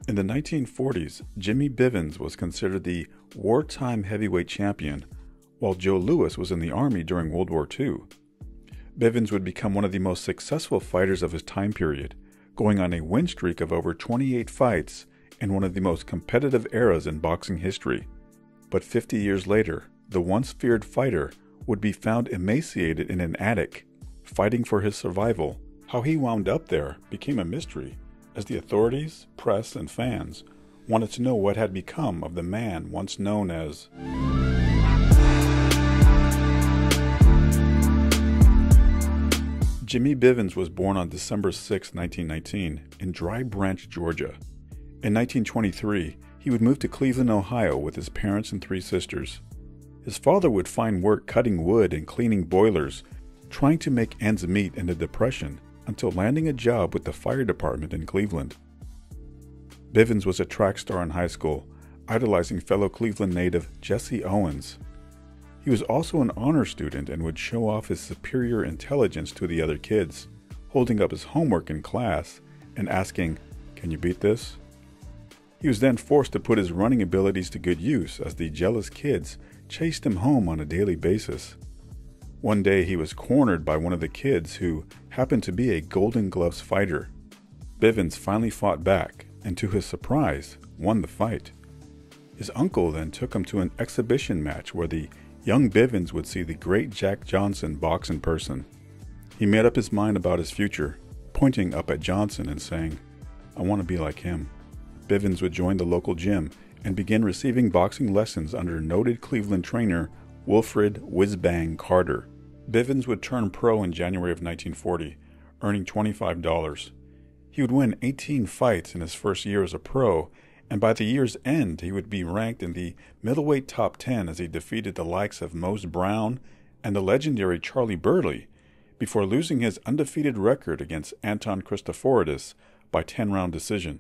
In the 1940s, Jimmy Bivins was considered the wartime heavyweight champion, while Joe Louis was in the Army during World War II. Bivins would become one of the most successful fighters of his time period, going on a win streak of over 28 fights in one of the most competitive eras in boxing history. But 50 years later, the once feared fighter would be found emaciated in an attic, fighting for his survival. How he wound up there became a mystery, as the authorities, press, and fans wanted to know what had become of the man once known as Jimmy Bivins was born on December 6, 1919, in Dry Branch, Georgia. In 1923, he would move to Cleveland, Ohio with his parents and 3 sisters. His father would find work cutting wood and cleaning boilers, trying to make ends meet in the Depression, until landing a job with the fire department in Cleveland. Bivins was a track star in high school, idolizing fellow Cleveland native Jesse Owens. He was also an honor student and would show off his superior intelligence to the other kids, holding up his homework in class and asking, "Can you beat this?" He was then forced to put his running abilities to good use as the jealous kids chased him home on a daily basis. One day he was cornered by one of the kids who happened to be a Golden Gloves fighter. Bivins finally fought back and, to his surprise, won the fight. His uncle then took him to an exhibition match where the young Bivins would see the great Jack Johnson box in person. He made up his mind about his future, pointing up at Johnson and saying, "I want to be like him." Bivins would join the local gym and begin receiving boxing lessons under noted Cleveland trainer Wilfred Whizbang Carter. Bivins would turn pro in January of 1940, earning $25. He would win 18 fights in his first year as a pro, and by the year's end he would be ranked in the middleweight top 10 as he defeated the likes of Mose Brown and the legendary Charlie Burley, before losing his undefeated record against Anton Christoforidis by 10-round decision.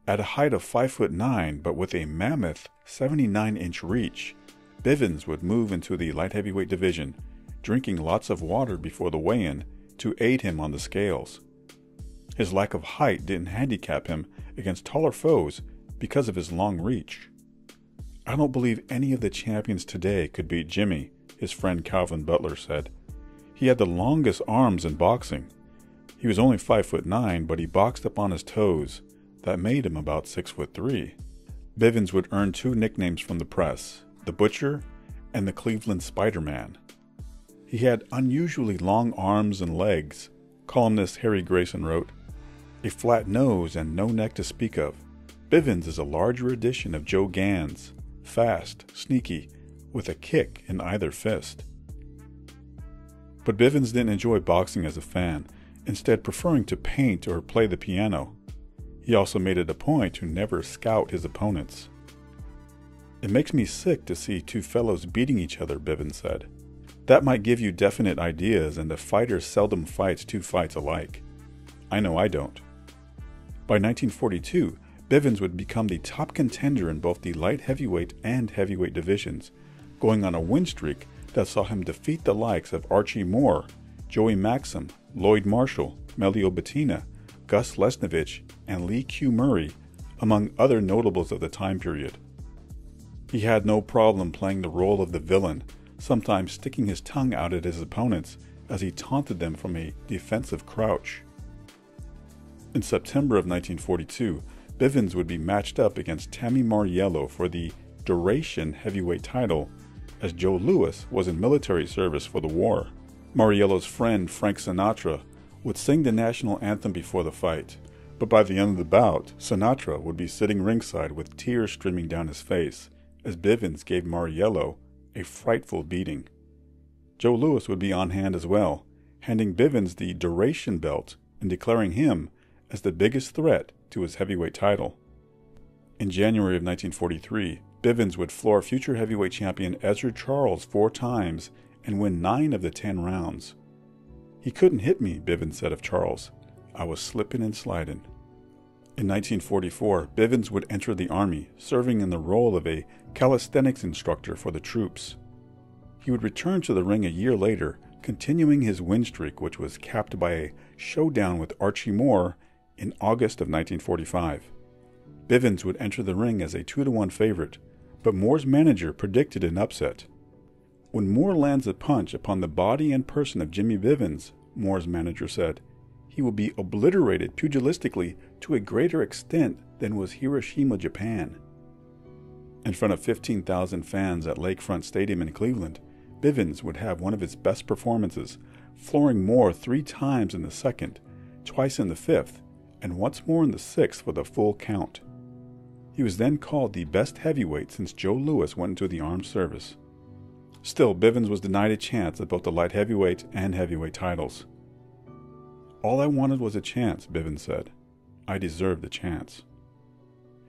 At a height of 5'9", but with a mammoth 79-inch reach, Bivins would move into the light heavyweight division, drinking lots of water before the weigh-in to aid him on the scales. His lack of height didn't handicap him against taller foes because of his long reach. "I don't believe any of the champions today could beat Jimmy," his friend Calvin Butler said. "He had the longest arms in boxing. He was only 5'9", but he boxed up on his toes. That made him about 6'3". Bivins would earn 2 nicknames from the press, the Butcher and the Cleveland Spiderman. He had unusually long arms and legs. Columnist Harry Grayson wrote, "A flat nose and no neck to speak of. Bivins is a larger edition of Joe Gans, fast, sneaky, with a kick in either fist." But Bivins didn't enjoy boxing as a fan, instead preferring to paint or play the piano. He also made it a point to never scout his opponents. "It makes me sick to see 2 fellows beating each other," Bivins said. "That might give you definite ideas, and a fighter seldom fights 2 fights alike. I know I don't." By 1942, Bivins would become the top contender in both the light heavyweight and heavyweight divisions, going on a win streak that saw him defeat the likes of Archie Moore, Joey Maxim, Lloyd Marshall, Melio Bettina, Gus Lesnevich, and Lee Q. Murray, among other notables of the time period. He had no problem playing the role of the villain, sometimes sticking his tongue out at his opponents as he taunted them from a defensive crouch. In September of 1942, Bivins would be matched up against Tammy Mariello for the duration heavyweight title, as Joe Louis was in military service for the war. Mariello's friend Frank Sinatra would sing the national anthem before the fight, but by the end of the bout, Sinatra would be sitting ringside with tears streaming down his face, as Bivins gave Mariello a frightful beating. Joe Louis would be on hand as well, handing Bivins the duration belt and declaring him as the biggest threat to his heavyweight title. In January of 1943, Bivins would floor future heavyweight champion Ezra Charles 4 times and win 9 of the 10 rounds. "He couldn't hit me," Bivins said of Charles. "I was slipping and sliding." In 1944, Bivins would enter the Army, serving in the role of a calisthenics instructor for the troops. He would return to the ring a year later, continuing his win streak, which was capped by a showdown with Archie Moore in August of 1945. Bivins would enter the ring as a 2-1 favorite, but Moore's manager predicted an upset. When Moore lands a punch upon the body and person of Jimmy Bivins, Moore's manager said, he will be obliterated pugilistically to a greater extent than was Hiroshima, Japan. In front of 15,000 fans at Lakefront Stadium in Cleveland, Bivins would have one of his best performances, flooring Moore 3 times in the second, twice in the fifth, and once more in the sixth with a full count. He was then called the best heavyweight since Joe Louis went into the armed service. Still, Bivins was denied a chance at both the light heavyweight and heavyweight titles. All I wanted was a chance, Bivins said. I deserved the chance.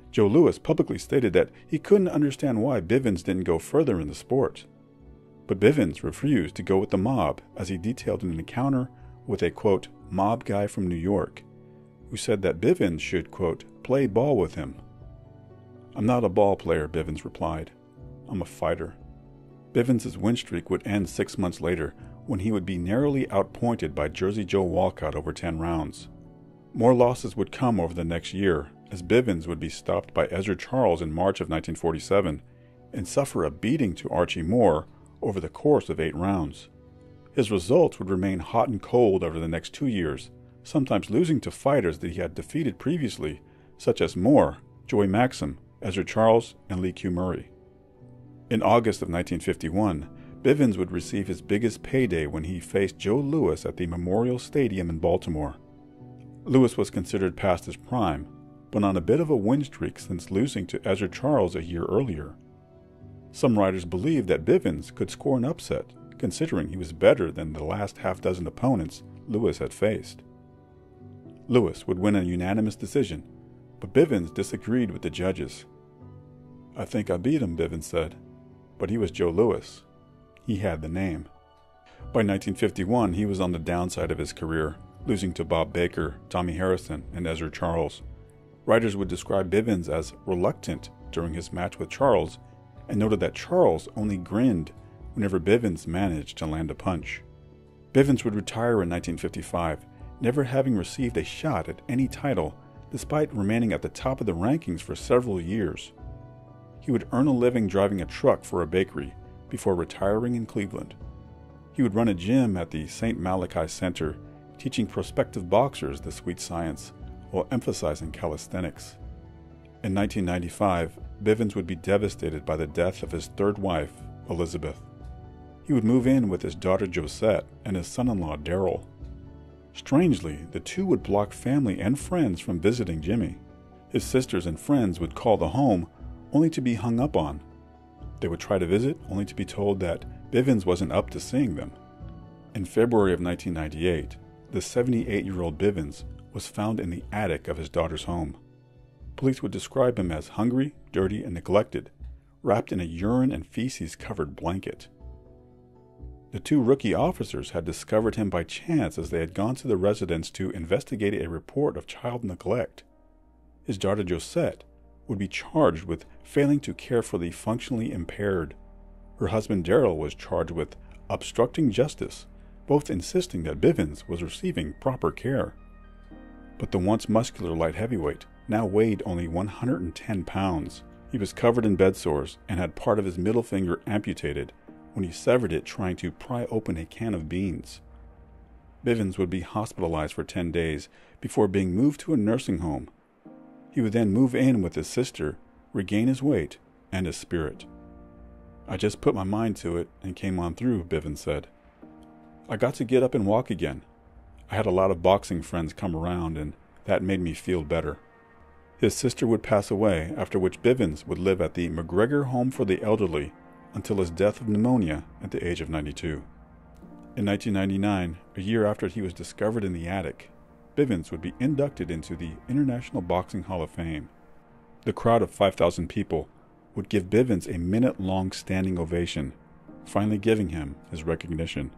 Joe Louis publicly stated that he couldn't understand why Bivins didn't go further in the sport. But Bivins refused to go with the mob, as he detailed in an encounter with a, quote, mob guy from New York, who said that Bivins should, quote, play ball with him. I'm not a ball player, Bivins replied. I'm a fighter. Bivins' win streak would end 6 months later, when he would be narrowly outpointed by Jersey Joe Walcott over 10 rounds. More losses would come over the next year, as Bivins would be stopped by Ezra Charles in March of 1947 and suffer a beating to Archie Moore over the course of 8 rounds. His results would remain hot and cold over the next 2 years, sometimes losing to fighters that he had defeated previously, such as Moore, Joey Maxim, Ezra Charles, and Lee Q. Murray. In August of 1951, Bivins would receive his biggest payday when he faced Joe Louis at the Memorial Stadium in Baltimore. Louis was considered past his prime, but on a bit of a win streak since losing to Ezra Charles a year earlier. Some writers believed that Bivins could score an upset, considering he was better than the last half-dozen opponents Louis had faced. Louis would win a unanimous decision, but Bivins disagreed with the judges. I think I beat him, Bivins said, but he was Joe Louis. He had the name. By 1951, he was on the downside of his career, losing to Bob Baker, Tommy Harrison, and Ezra Charles. Writers would describe Bivins as reluctant during his match with Charles, and noted that Charles only grinned whenever Bivins managed to land a punch. Bivins would retire in 1955, never having received a shot at any title, despite remaining at the top of the rankings for several years. He would earn a living driving a truck for a bakery before retiring in Cleveland. He would run a gym at the St. Malachi Center, teaching prospective boxers the sweet science while emphasizing calisthenics. In 1995, Bivins would be devastated by the death of his third wife, Elizabeth. He would move in with his daughter Josette and his son-in-law Daryl. Strangely, the two would block family and friends from visiting Jimmy. His sisters and friends would call the home only to be hung up on. They would try to visit only to be told that Bivins wasn't up to seeing them. In February of 1998, the 78-year-old Bivins was found in the attic of his daughter's home. Police would describe him as hungry, dirty, and neglected, wrapped in a urine and feces-covered blanket. The two rookie officers had discovered him by chance as they had gone to the residence to investigate a report of child neglect. His daughter Josette would be charged with failing to care for the functionally impaired. Her husband Daryl was charged with obstructing justice, both insisting that Bivins was receiving proper care. But the once muscular light heavyweight now weighed only 110 pounds. He was covered in bed sores and had part of his middle finger amputated when he severed it trying to pry open a can of beans. Bivins would be hospitalized for 10 days before being moved to a nursing home. He would then move in with his sister, regain his weight and his spirit. I just put my mind to it and came on through, Bivins said. I got to get up and walk again. I had a lot of boxing friends come around and that made me feel better. His sister would pass away, after which Bivins would live at the McGregor Home for the Elderly until his death of pneumonia at the age of 92. In 1999, a year after he was discovered in the attic, Bivins would be inducted into the International Boxing Hall of Fame. The crowd of 5,000 people would give Bivins a minute-long standing ovation, finally giving him his recognition.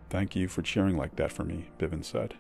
Thank you for cheering like that for me, Bivins said.